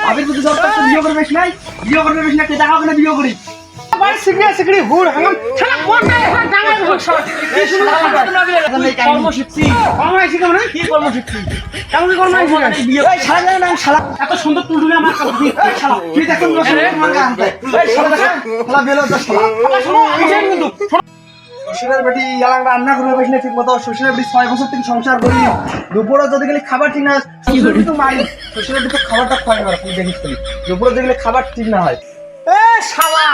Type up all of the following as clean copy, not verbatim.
ভাবির প্রতি সব টাকা বিয়ে করবে নাই বিয়ে করবে বেশ না কে দেখা হবে না বিয়ে করি ভাই সিগড়ি হুড় হাঙ্গাম শালা কোন না এখানে ডাঙায় বসে শালা কি শুরু কর্ম শিখছি কর্ম আইছি কেমন কি কর্ম শিখছি কেমন কি কর্ম আইছি বিয়ে এই শালা জানে না শালা এত সুন্দর টুলটুলি আমার কাছে শালা তুই দেখুন তোমার গানতে এই শালা দেখো শালা বেলো দশ শালা শালা শোনো আইছেন কিন্তু শ্বশুরের বেটি ইয়ালাং রান্না করবে বেশ না ঠিক মতো শ্বশুরের বেটি 6 বছর থেকে সংসার করি দুপুরে যদি গেলে খাবার ঠিক না শ্বশুরের বেটি তো মাই শ্বশুরের বেটি খাবারটা খায় না তুই দেখিস তুই দুপুরে যদি গেলে খাবার ঠিক না হয় এ শালা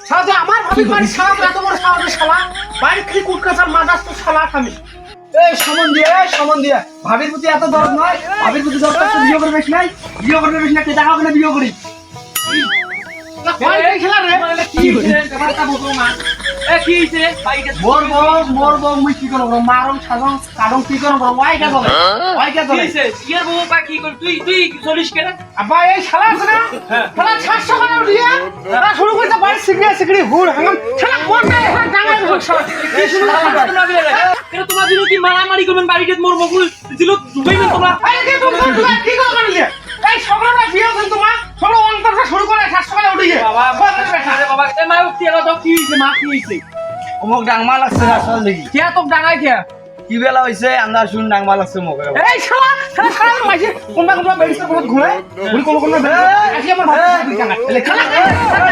শালা যে আমার ভাবি বাড়ি শালা এত বড় শালা রে শালা বাড়ি কি কুটকাছার মাদাস তো শালা আমি এই সমন দিয়ে ভাবির প্রতি এত দরদ নয় ভাবির প্রতি দরদ তো বিয়ে করবে বেশ নাই বিয়ে করবে বেশ না কে দেখা হবে না বিয়ে করি কই এই খেলা রে কি হইছে ব্যাপারটা বলবো মা এ কি হইছে বাইকে মোর বউ মুই কি করব মারং সাজং কাডং কি করব ওই কে বলে ইয়ার বউ পা কি কর তুই চলিস কেন আব্বা এই শালা আছে না শালা 600 করে উঠিয়া তারা শুরু করতে বাড়ি সিগড়ি হুড় হাঙ্গাম শালা কোন না এখানে ডাঙায় বসে শালা কি শুরু কেন তোমার দিন কি মারামারি করবেন বাড়িতে মোর বকুল দিল ডুবাইবেন তোমরা এই যে তোমরা কি করো নিয়ে এই সকলটা বিয়ে করে তোমার সব অন্তরটা শুরু করে 600 করে উঠিয়ে বাবা আরে বাবা এ মা উঠতে গেল তো কি হইছে মা কি হইছে অমুক ডাংমা লাগছে না আসল দেখি কে তো ডাঙাই কে কি বেলা হইছে আমরা শুন ডাংমা লাগছে মোক এই শালা মাইছে কোনবা বেরিস্তা বহুত ঘুরে ঘুরি কোন আসি আমার ভাবি জানা এলে খালা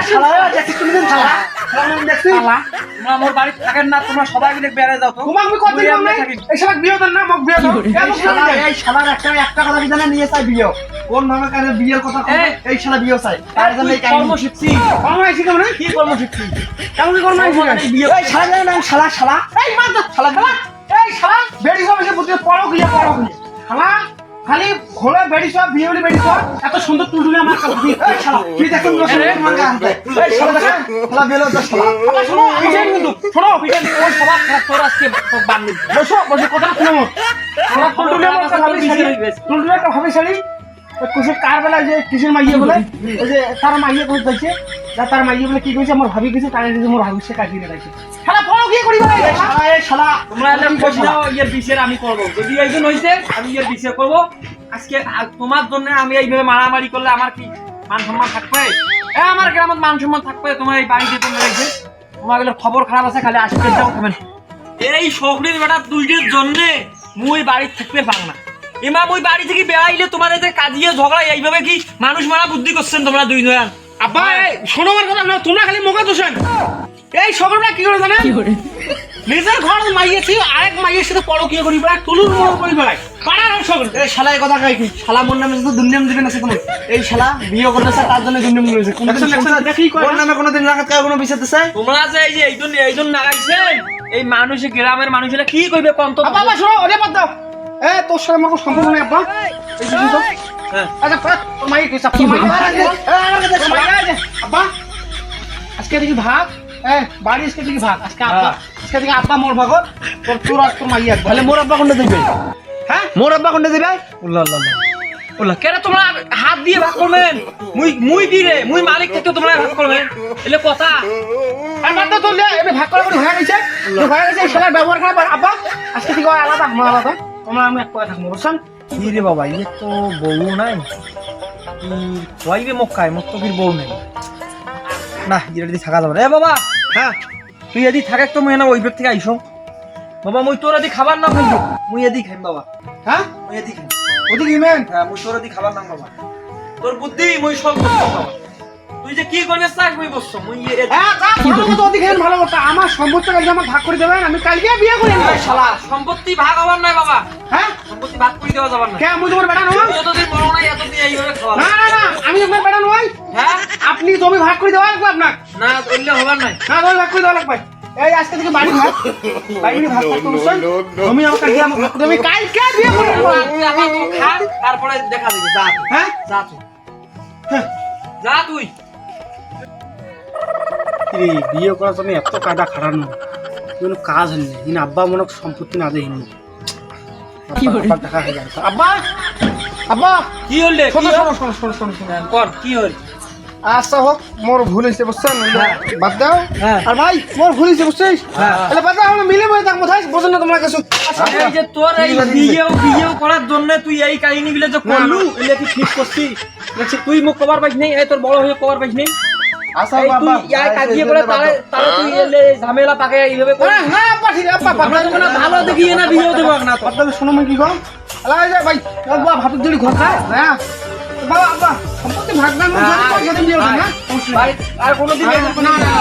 শালা দেখি তুমি দিন শালা শালা দেখছি শালা তোমরা মোর বাড়ি থাকেন না তোমরা সবাই মিলে বেড়ে যাও তো তোমাক আমি কত দিন নাই এই শালা বিয়ে দেন না মোক বিয়ে দাও কেন শালা এই শালার একটা কথা কি জানা নিয়ে চাই বিয়ে কোন ভাবে কারে বিয়ের কথা এই শালা বিয়ে চাই তার জন্য এই কর্ম শিখছি কর্ম আইছি কেমন কি কর্ম শিখছি কেমন কি কর্ম আইছি বিয়ে এই শালা জানে না শালা এই মার শালা এই শালা বেড়ি সব এসে বুঝতে পড়ো কি শালা খালি ঘোড়া বেড়ি সব বিয়ে বেড়ি সব এত সুন্দর টুলটুলি আমার কাছে এই শালা তুই দেখুন তোমার গানতে এই শালা দেখো শালা বেলো দশ শালা শালা শোনো আইছেন কিন্তু শোনো পিছন কোন সবার খারাপ তোর আজকে বান্ধি বসে কথা শুনো শালা টুলটুলি আমার কাছে টুলটুলি একটা ভাবি শাড়ি কুসুর কার বেলা যে কিসের মাইয়ে বলে ওই যে তার মাইয়ে কোথায় যাচ্ছে যা তার মাইয়ে বলে কি কইছে আমার ভাবি কইছে তার যে মোর ভাবি সে কাটিয়ে রাখছে শালা পড়ো কি করি বলে শালা এই শালা তোমরা এলাম কইছি দাও ইয়ার বিচার আমি করব যদি এইজন হইছে আমি ইয়ার বিচার করব আজকে তোমার জন্য আমি এইভাবে মারামারি করলে আমার কি মান সম্মান থাকবে আমার গ্রামে মান সম্মান থাকবে তোমার এই বাড়িতে তোমরা রাখছে তোমার গেলে খবর খারাপ আছে খালি আসতে দাও খাবেন এই শহরের বেটা দুইটার জন্য মুই বাড়ি থাকতে পার না এমা মুই বাড়ি থেকে বেড়াইলে তোমার এই যে কাজিয়ে ঝগড়া এইভাবে কি মানুষ মারা বুদ্ধি করছেন তোমরা দুই নয়া আব্বা শোনো আমার কথা না তোমরা খালি মোকা দোষেন এই সকলটা কি করে জানেন নিজের ঘর মাইয়েছি আরেক মাইয়ের সাথে পড়ো কি করি বেড়া তুলুর মোড় করি বেড়াই পাড়ার সকল এই শালা এই কথা কই কি শালা মোর নামে তো দুনিয়াম দিবে না সে তুমি এই শালা বিয়ে করতে চায় তার জন্য দুনিয়াম করেছে কোন দেখি কোন নামে কোনোদিন রাখাত কাউ কোনো বিচারতে চায় তোমরা যে এই যে এইজন নাগাইছেন এই মানুষ গ্রামের মানুষেরা কি কইবে কন্ত বাবা শোনো ওরে বাদ দাও এ তোর সাথে আমাকে সম্পর্ক নেই আব্বা এই যে তো হ্যাঁ আচ্ছা পড়া তোর মাইয়ে কইছ আব্বা আজকে দেখি ভাগ বাড়ি আজকে দেখি ভাগ আজকে দেখি আব্বা মোর ভাগত তোর আর তোর মাইয়ে তাহলে মোর আব্বা কোনটা দিবে হ্যাঁ মোর আব্বা কোনটা দিবে আল্লাহ আল্লাহ ওলা কেন তোমরা হাত দিয়ে ভাগ করবেন মুই কি রে মুই মালিক থেকে তোমরা ভাগ করবেন এলে কথা আর বাদ দাও তোর এবে ভাগ করা করে হয়ে গেছে সেটার ব্যবহার খারাপ আব্বা আজকে থেকে আলাদা আমরা আলাদা তোমরা আমি এক কথা থাকবো বুঝছেন কি রে বাবা ইয়ে তো বউ নাই ওয়াইবে মক্কায় মত তো বউ নেই না এটা দি থাকা যাবে না এ বাবা হ্যাঁ তুই এদি থাকে তো মুই না ওই থেকে আইসো বাবা মুই তোর এদি খাবার না খাইছো মুই এদি খাইম বাবা হ্যাঁ মুই এদি খাইম ওদিকে ইমেন হ্যাঁ মুই তোর এদি খাবার না বাবা তোর বুদ্ধি মুই সব করছো বাবা তুই যে কি করবে চাস মুই বসছো মুই হ্যাঁ তো ওদিকে ভালো কথা আমার সম্পত্তিটা যদি আমার ভাগ করে দেবেন আমি কালকে বিয়ে করে নেব শালা সম্পত্তি ভাগ হবার নাই বাবা হ্যাঁ সম্পত্তি ভাগ করে দেওয়া যাবে না কে আমি তোমার বেটা নয় যতদিন বড় নাই এতদিন এইভাবে খাওয়া না আমি তোমার বেটা নয় হ্যাঁ আপনি জমি ভাগ করে দেওয়া লাগবে আপনার না করলে হবার নাই না জমি ভাগ করে দেওয়া লাগবে এই আজকে থেকে বাড়ি ভাগ করতে বলছেন জমি আমার কালকে আমার ভাগ করে দেবে কালকে বিয়ে করে নেব তুই আবার তো খা তারপরে দেখা যাবে যা হ্যাঁ যা তুই যা তুই বিয়ে করার জন্য এত কায়দা খাটানো কোনো কাজ নেই কিন্তু আব্বা মনে সম্পত্তি না দেয়নি দেখা হয়ে যাবে আব্বা আব্বা কি হলে শোনো শোনো শোনো শোনো শোনো শোনো কর কি হল আচ্ছা হোক মোর ভুল হয়েছে বুঝছেন বাদ দাও হ্যাঁ। আর ভাই মোর ভুল হয়েছে বুঝছিস হ্যাঁ। তাহলে বাদ দাও আমরা মিলে বসে থাকবো তাই বোঝেন না তোমরা কিছু আচ্ছা এই যে তোর এই বিয়েও করার জন্য তুই এই কাহিনীগুলো যে করলু এগুলো কি ঠিক করছিস দেখছিস তুই মুখ কভার পাইস নেই এই তোর বড় হয়ে কভার পাইস নেই আচ্ছা এই তুই ইয়ার কাজিয়ে করে তারে তারে তুই এলে ঝামেলা পাকে এইভাবে কর না আব্বা ঠিক আছে আব্বা আমরা তো না ভালো দেখিয়ে না বিয়েও দেবো না তো বাদ দাও শোনো মই কি কম আলা এই যে ভাই আব্বা ভাতের জড়ি ঘর খায় না বাবা আব্বা সম্পত্তি ভাগ দান করে পয়সা দিয়ে দিও না ভাই আর কোনোদিন না না